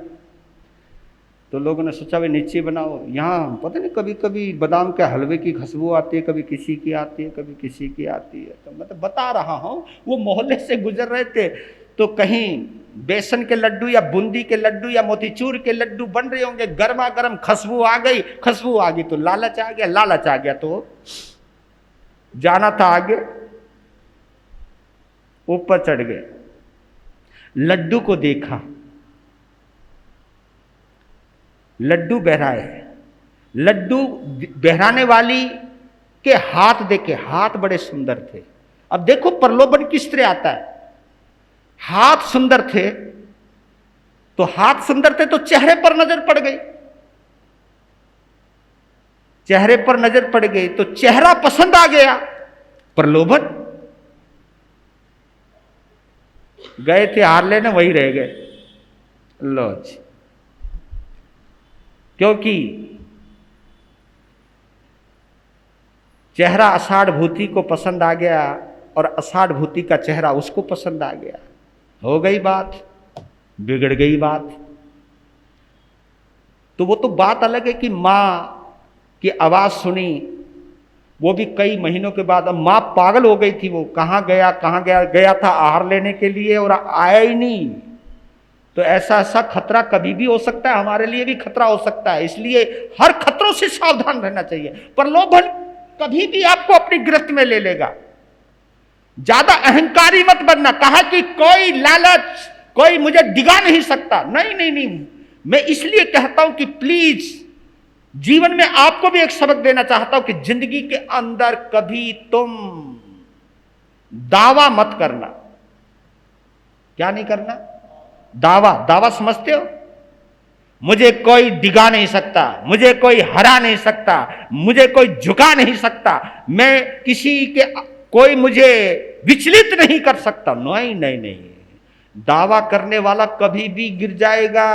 तो लोगों ने सोचा वे नीचे बनाओ। यहाँ पता नहीं कभी कभी बादाम के हलवे की खुशबू आती है, कभी किसी की आती है, कभी किसी की आती है। तो मतलब बता रहा हूँ, वो मोहल्ले से गुजर रहे थे तो कहीं बेसन के लड्डू या बूंदी के लड्डू या मोतीचूर के लड्डू बन रहे होंगे, गर्मा गर्म खुशबू आ गई। खुशबू आ गई तो लालच आ गया, लालच आ गया तो जाना था आगे, ऊपर चढ़ गए। लड्डू को देखा, लड्डू बहराए। लड्डू बहराने वाली के हाथ देखे, हाथ बड़े सुंदर थे। अब देखो प्रलोभन किस तरह आता है। हाथ सुंदर थे तो हाथ सुंदर थे तो चेहरे पर नजर पड़ गई, चेहरे पर नजर पड़ गई तो चेहरा पसंद आ गया, प्रलोभन। गए थे हार लेने, वही रह गए। लो जी, क्योंकि चेहरा आषाढ़ भूति को पसंद आ गया और आषाढ़ भूति का चेहरा उसको पसंद आ गया। हो गई बात, बिगड़ गई बात। तो वो तो बात अलग है कि मां की आवाज सुनी, वो भी कई महीनों के बाद। अब माँ पागल हो गई थी, वो कहाँ गया गया था आहार लेने के लिए और आया ही नहीं। तो ऐसा ऐसा खतरा कभी भी हो सकता है, हमारे लिए भी खतरा हो सकता है, इसलिए हर खतरों से सावधान रहना चाहिए। प्रलोभन कभी भी आपको अपनी गिरफ्त में ले लेगा। ज्यादा अहंकारी मत बनना। कहा कि कोई लालच, कोई मुझे डिगा नहीं सकता। नहीं नहीं नहीं, मैं इसलिए कहता हूं कि प्लीज जीवन में आपको भी एक सबक देना चाहता हूं कि जिंदगी के अंदर कभी तुम दावा मत करना। क्या नहीं करना? दावा। दावा समझते हो? मुझे कोई डिगा नहीं सकता, मुझे कोई हरा नहीं सकता, मुझे कोई झुका नहीं सकता, मैं किसी के, कोई मुझे विचलित नहीं कर सकता। नहीं नहीं नहीं, दावा करने वाला कभी भी गिर जाएगा।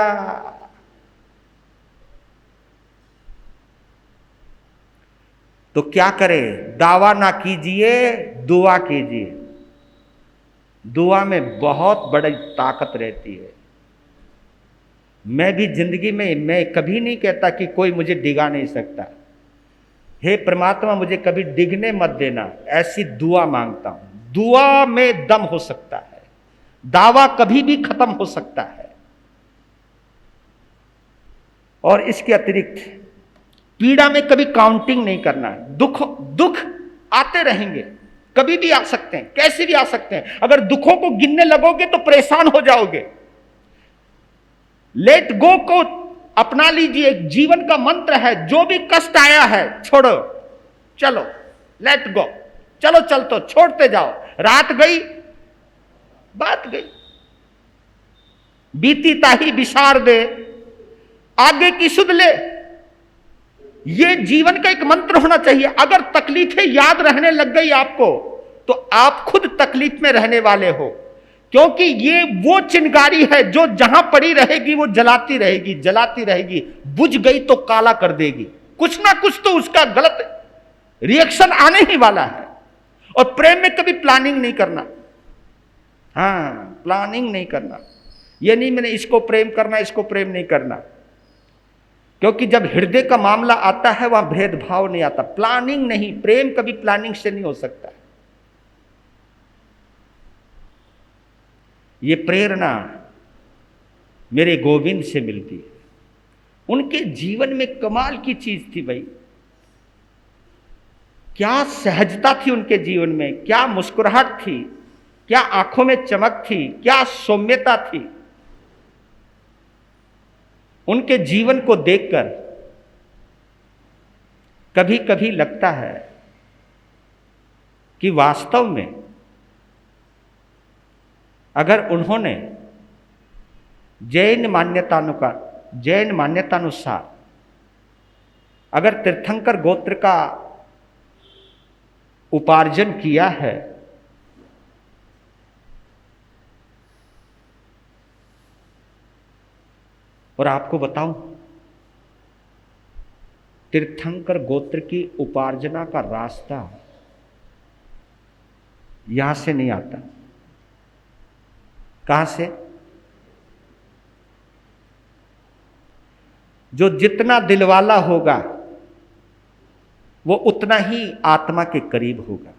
तो क्या करें? दावा ना कीजिए, दुआ कीजिए। दुआ में बहुत बड़ी ताकत रहती है। मैं भी जिंदगी में, मैं कभी नहीं कहता कि कोई मुझे डिगा नहीं सकता। हे परमात्मा मुझे कभी डिगने मत देना, ऐसी दुआ मांगता हूं। दुआ में दम हो सकता है, दावा कभी भी खत्म हो सकता है। और इसके अतिरिक्त पीड़ा में कभी काउंटिंग नहीं करना। दुख दुख आते रहेंगे, कभी भी आ सकते हैं, कैसे भी आ सकते हैं। अगर दुखों को गिनने लगोगे तो परेशान हो जाओगे। लेट गो को अपना लीजिए, जीवन का मंत्र है। जो भी कष्ट आया है छोड़ो, चलो, लेट गो, चलो चल तो छोड़ते जाओ। रात गई, बात गई, बीती ताही बिसार दे, आगे की सुध ले। ये जीवन का एक मंत्र होना चाहिए। अगर तकलीफें याद रहने लग गई आपको, तो आप खुद तकलीफ में रहने वाले हो, क्योंकि ये वो चिंगारी है जो जहां पड़ी रहेगी वो जलाती रहेगी, जलाती रहेगी। बुझ गई तो काला कर देगी। कुछ ना कुछ तो उसका गलत रिएक्शन आने ही वाला है। और प्रेम में कभी प्लानिंग नहीं करना। हाँ, प्लानिंग नहीं करना। ये नहीं मैंने इसको प्रेम करना, इसको प्रेम नहीं करना, क्योंकि जब हृदय का मामला आता है वहां भेदभाव नहीं आता। प्लानिंग नहीं, प्रेम कभी प्लानिंग से नहीं हो सकता। ये प्रेरणा मेरे गोविंद से मिलती है। उनके जीवन में कमाल की चीज थी भाई। क्या सहजता थी उनके जीवन में, क्या मुस्कुराहट थी, क्या आंखों में चमक थी, क्या सौम्यता थी। उनके जीवन को देखकर कभी कभी लगता है कि वास्तव में अगर उन्होंने जैन मान्यतानुसार अगर तीर्थंकर गोत्र का उपार्जन किया है, और आपको बताऊं, तीर्थंकर गोत्र की उपार्जना का रास्ता यहां से नहीं आता। कहां से? जो जितना दिलवाला होगा वो उतना ही आत्मा के करीब होगा,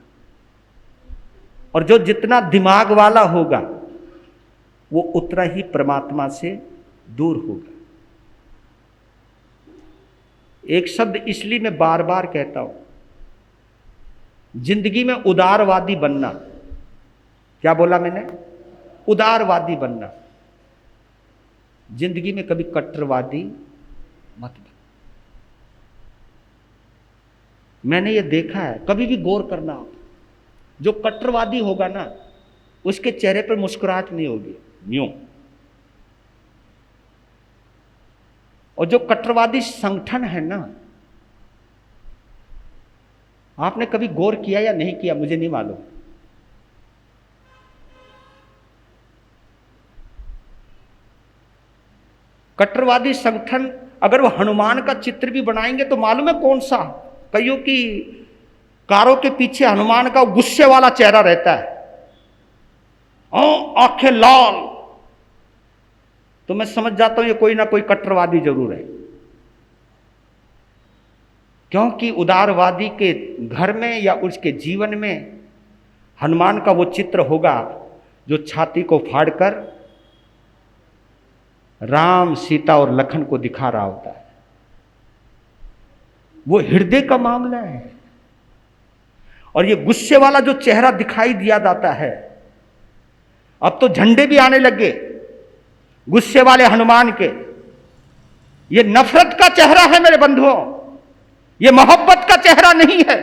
और जो जितना दिमाग वाला होगा वो उतना ही परमात्मा से दूर होगा। एक शब्द इसलिए मैं बार बार कहता हूं, जिंदगी में उदारवादी बनना। क्या बोला मैंने? उदारवादी बनना। जिंदगी में कभी कट्टरवादी मत बन। मैंने ये देखा है, कभी भी गौर करना आप, जो कट्टरवादी होगा ना उसके चेहरे पर मुस्कुराहट नहीं होगी, यूं। और जो कट्टरवादी संगठन है ना, आपने कभी गौर किया या नहीं किया मुझे नहीं मालूम, कट्टरवादी संगठन अगर वो हनुमान का चित्र भी बनाएंगे तो मालूम है कौन सा? कईयों की कारों के पीछे हनुमान का गुस्से वाला चेहरा रहता है, आंखें लाल। तो मैं समझ जाता हूं ये कोई ना कोई कट्टरवादी जरूर है। क्योंकि उदारवादी के घर में या उसके जीवन में हनुमान का वो चित्र होगा जो छाती को फाड़कर राम, सीता और लखन को दिखा रहा होता है। वो हृदय का मामला है। और ये गुस्से वाला जो चेहरा दिखाई दिया जाता है, अब तो झंडे भी आने लगे गुस्से वाले हनुमान के। ये नफरत का चेहरा है मेरे बंधुओं, ये मोहब्बत का चेहरा नहीं है।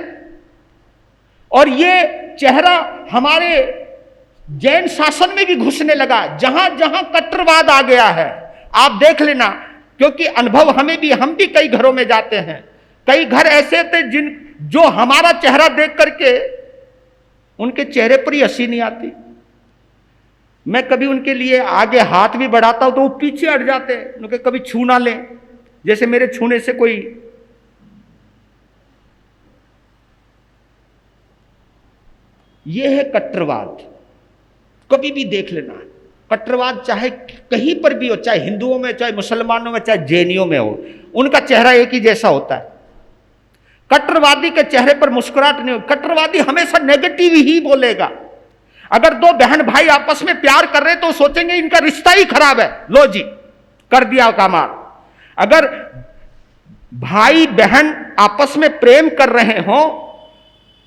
और ये चेहरा हमारे जैन शासन में भी घुसने लगा। जहां जहां कट्टरवाद आ गया है आप देख लेना, क्योंकि अनुभव हमें भी, हम भी कई घरों में जाते हैं। कई घर ऐसे थे जो हमारा चेहरा देख करके उनके चेहरे पर ही हंसी नहीं आती। मैं कभी उनके लिए आगे हाथ भी बढ़ाता हूं तो वो पीछे हट जाते हैं, उनके कभी छू ना लें, जैसे मेरे छूने से कोई। यह है कट्टरवाद। कभी भी देख लेना, कट्टरवाद चाहे कहीं पर भी हो, चाहे हिंदुओं में, चाहे मुसलमानों में, चाहे जैनियों में हो, उनका चेहरा एक ही जैसा होता है। कट्टरवादी के चेहरे पर मुस्कुराहट नहीं हो। कट्टरवादी हमेशा नेगेटिव ही बोलेगा। अगर दो बहन भाई आपस में प्यार कर रहे हैं तो सोचेंगे इनका रिश्ता ही खराब है, लो जी कर दिया कामार। अगर भाई बहन आपस में प्रेम कर रहे हो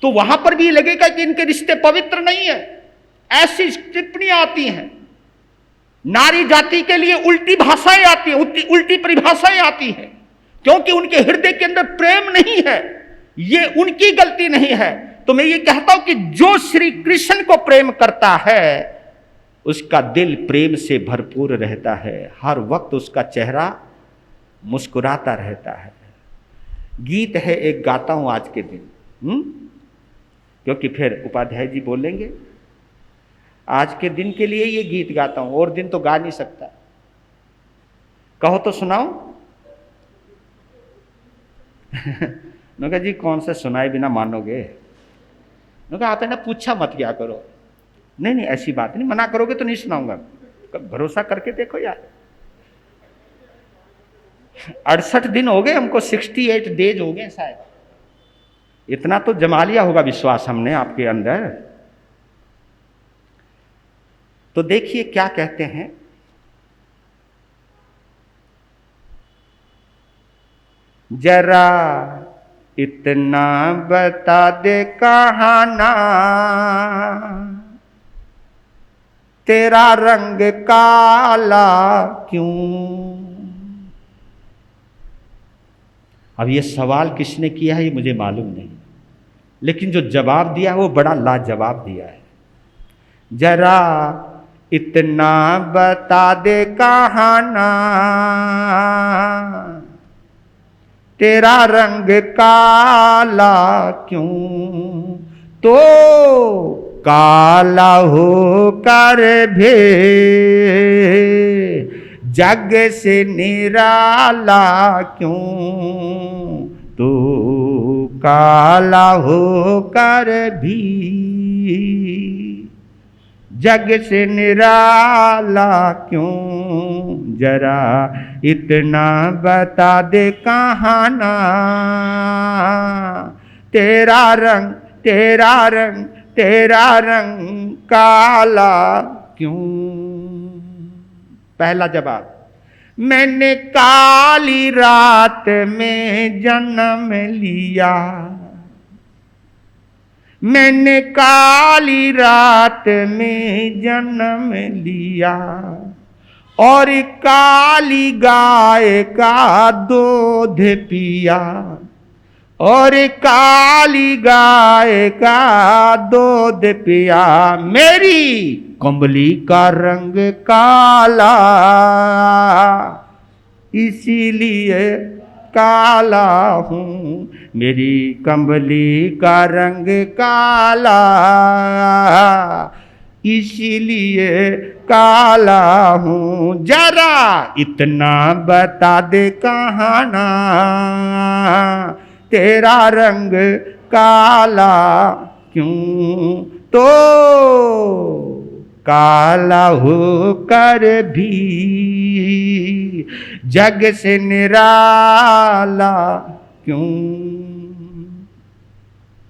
तो वहां पर भी लगेगा कि इनके रिश्ते पवित्र नहीं है। ऐसी टिप्पणियां आती हैं। नारी जाति के लिए उल्टी भाषाएं आती हैं, उल्टी परिभाषाएं आती हैं, क्योंकि उनके हृदय के अंदर प्रेम नहीं है। ये उनकी गलती नहीं है। तो मैं ये कहता हूं कि जो श्री कृष्ण को प्रेम करता है उसका दिल प्रेम से भरपूर रहता है। हर वक्त उसका चेहरा मुस्कुराता रहता है। गीत है एक, गाता हूं आज के दिन, क्योंकि फिर उपाध्याय जी बोलेंगे। आज के दिन के लिए ये गीत गाता हूं, और दिन तो गा नहीं सकता। कहो तो सुनाओ। कहा जी कौन सा सुनाए बिना मानोगे। कहा आप है ना पूछा मत क्या करो। नहीं नहीं ऐसी बात नहीं, मना करोगे तो नहीं सुनाऊंगा। भरोसा करके देखो यार, 68 दिन हो गए हमको, 68 डेज हो गए शायद। इतना तो जमा लिया होगा विश्वास हमने आपके अंदर। तो देखिए क्या कहते हैं। जरा इतना बता दे कहाना, तेरा रंग काला क्यों। अब ये सवाल किसने किया है ये मुझे मालूम नहीं, लेकिन जो जवाब दिया है वो बड़ा लाजवाब दिया है। जरा इतना बता दे कहाना, तेरा रंग काला क्यों। तो काला हो कर भी जग से निराला क्यों। तो काला हो कर भी जग से निराला क्यों। जरा इतना बता दे कहाना, तेरा रंग तेरा रंग तेरा रंग काला क्यों। पहला जवाब, मैंने काली रात में जन्म लिया, मैंने काली रात में जन्म लिया, और काली गाय का दूध पिया, और काली गाय का दूध पिया। मेरी कंबली का रंग काला, इसीलिए काला हूँ। मेरी कंबली का रंग काला, इसीलिए काला हूँ। जरा इतना बता दे कहाना, तेरा रंग काला क्यों। तो काला हो कर भी जग से निराला क्यों।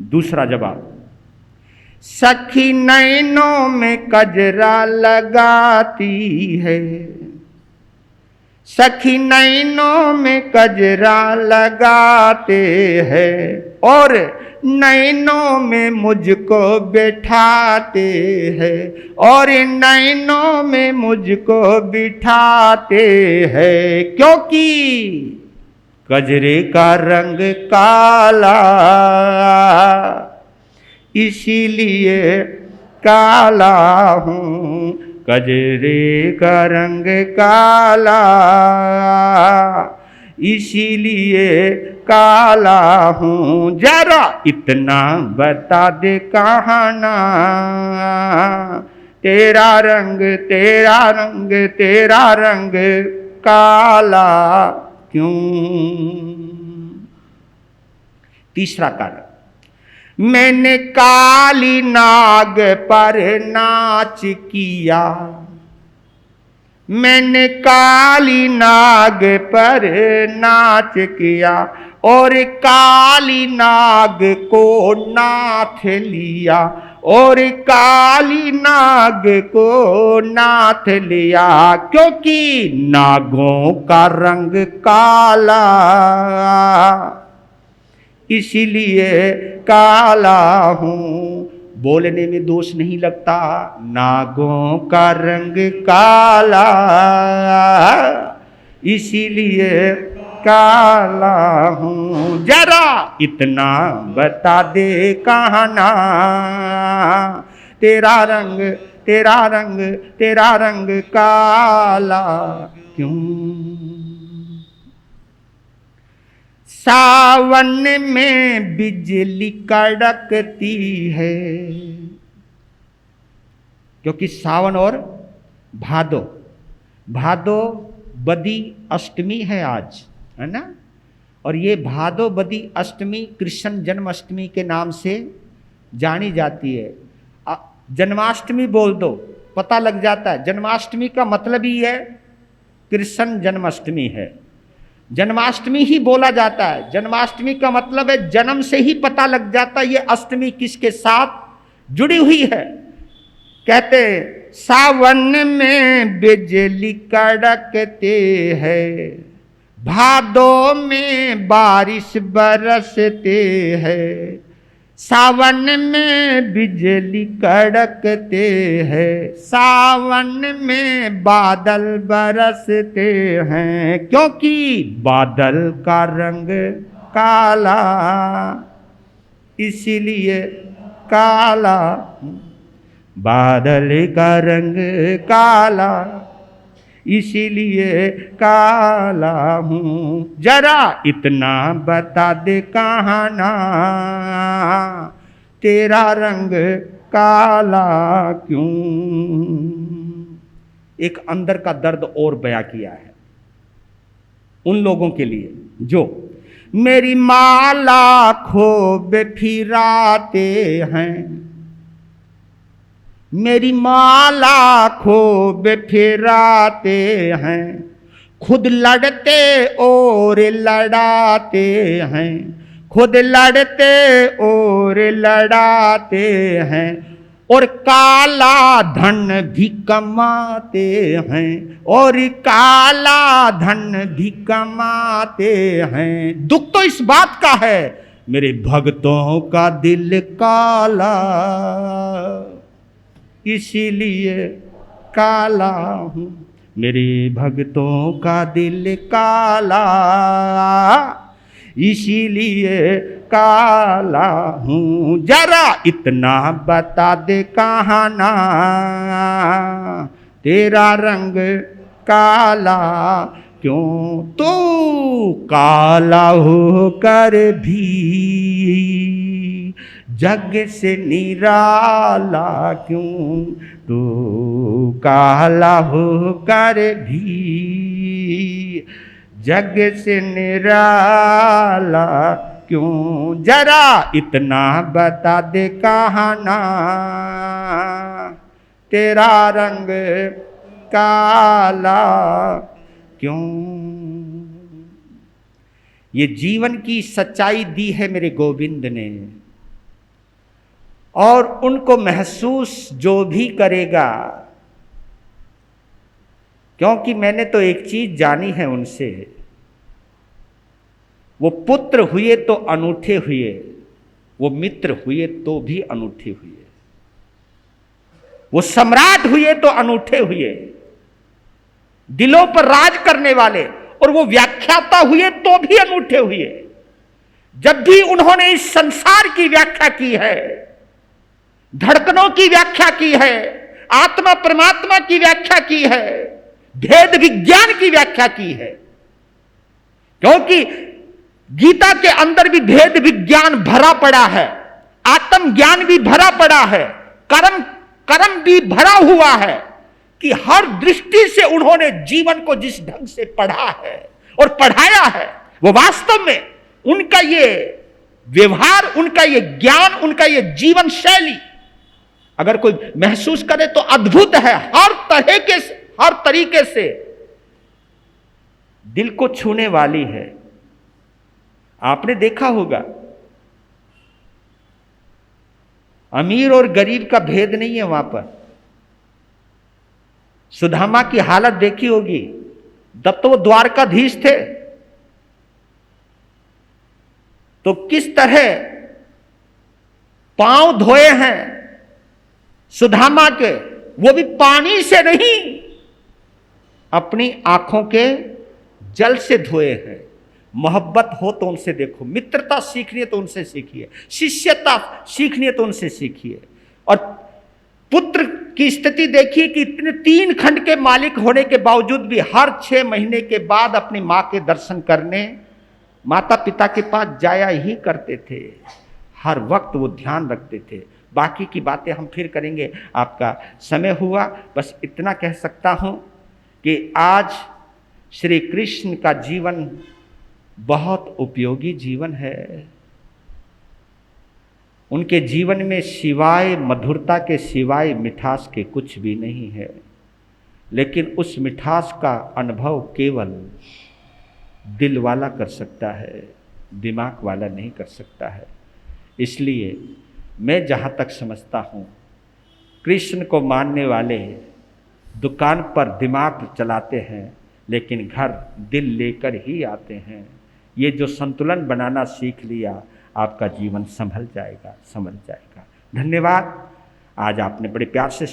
दूसरा जवाब, सखी नैनों में कजरा लगाती है, सखी नैनों में कजरा लगाते हैं और नैनों में मुझको बैठाते हैं, और नैनों में मुझको बिठाते हैं, क्योंकि कजरे का रंग काला, इसीलिए काला हूँ, कजरे का रंग काला, इसीलिए काला हूँ। जरा इतना बता दे कहाना, तेरा रंग तेरा रंग तेरा रंग काला क्यों। तीसरा कारण, मैंने काली नाग पर नाच किया, मैंने काली नाग पर नाच किया और काली नाग को नाथ लिया, और काली नाग को नाथ लिया, क्योंकि नागों का रंग काला, इसीलिए काला हूँ। बोलने में दोष नहीं लगता, नागों का रंग काला, इसीलिए काला हूँ। जरा इतना बता दे कहाना, तेरा रंग तेरा रंग तेरा रंग काला क्यों। सावन में बिजली कड़कती है, क्योंकि सावन और भादो, भादो बदी अष्टमी है आज, है ना। और ये भादो बदी अष्टमी कृष्ण जन्माष्टमी के नाम से जानी जाती है। जन्माष्टमी बोल दो पता लग जाता है, जन्माष्टमी का मतलब ही है कृष्ण जन्माष्टमी है, जन्माष्टमी ही बोला जाता है। जन्माष्टमी का मतलब है जन्म से ही पता लग जाता है ये अष्टमी किसके साथ जुड़ी हुई है। कहते सावन में बिजली कड़कते हैं, भादों में बारिश बरसते हैं, सावन में बिजली कड़कते हैं, सावन में बादल बरसते हैं, क्योंकि बादल का रंग काला, इसीलिए काला, बादल का रंग काला, इसीलिए काला हूँ। जरा इतना बता दे कहाना, तेरा रंग काला क्यों। एक अंदर का दर्द और बयां किया है उन लोगों के लिए जो मेरी माला खूब फिराते हैं, मेरी माला खूब फिराते हैं, खुद लड़ते और लड़ाते हैं, खुद लड़ते और लड़ाते हैं, और काला धन भी कमाते हैं, और काला धन भी कमाते हैं। दुख तो इस बात का है मेरे भक्तों का दिल काला, इसीलिए काला हूँ, मेरे भक्तों का दिल काला, इसीलिए काला हूँ। जरा इतना बता दे कहाना, तेरा रंग काला क्यों। तो काला होकर भी जग से निराला क्यों, तो काला होकर भी जग से निराला क्यों। जरा इतना बता दे कहाना, तेरा रंग काला क्यों। ये जीवन की सच्चाई दी है मेरे गोविंद ने, और उनको महसूस जो भी करेगा, क्योंकि मैंने तो एक चीज जानी है उनसे, वो पुत्र हुए तो अनूठे हुए, वो मित्र हुए तो भी अनूठे हुए, वो सम्राट हुए तो अनूठे हुए, दिलों पर राज करने वाले, और वो व्याख्याता हुए तो भी अनूठे हुए। जब भी उन्होंने इस संसार की व्याख्या की है, धड़कनों की व्याख्या की है, आत्मा परमात्मा की व्याख्या की है, भेद विज्ञान की व्याख्या की है, क्योंकि गीता के अंदर भी भेद विज्ञान भरा पड़ा है, आत्म ज्ञान भी भरा पड़ा है, कर्म भी भरा हुआ है, कि हर दृष्टि से उन्होंने जीवन को जिस ढंग से पढ़ा है और पढ़ाया है, वो वास्तव में उनका ये व्यवहार, उनका ये ज्ञान, उनका ये जीवन शैली अगर कोई महसूस करे तो अद्भुत है। हर तरीके से दिल को छूने वाली है। आपने देखा होगा, अमीर और गरीब का भेद नहीं है वहां पर। सुदामा की हालत देखी होगी, जब तो वो द्वारकाधीश थे तो किस तरह पांव धोए हैं सुदामा के, वो भी पानी से नहीं, अपनी आंखों के जल से धोए हैं। मोहब्बत हो तो उनसे देखो, मित्रता सीखनी है तो उनसे सीखिए, शिष्यता सीखनी है तो उनसे सीखिए। और पुत्र की स्थिति देखिए कि इतने 3 खंड के मालिक होने के बावजूद भी हर 6 महीने के बाद अपनी मां के दर्शन करने माता पिता के पास जाया ही करते थे। हर वक्त वो ध्यान रखते थे। बाकी की बातें हम फिर करेंगे, आपका समय हुआ। बस इतना कह सकता हूं कि आज श्री कृष्ण का जीवन बहुत उपयोगी जीवन है। उनके जीवन में सिवाय मधुरता के, सिवाय मिठास के कुछ भी नहीं है, लेकिन उस मिठास का अनुभव केवल दिल वाला कर सकता है, दिमाग वाला नहीं कर सकता है। इसलिए मैं जहाँ तक समझता हूँ, कृष्ण को मानने वाले दुकान पर दिमाग चलाते हैं लेकिन घर दिल लेकर ही आते हैं। ये जो संतुलन बनाना सीख लिया, आपका जीवन संभल जाएगा, संभल जाएगा। धन्यवाद। आज आपने बड़े प्यार से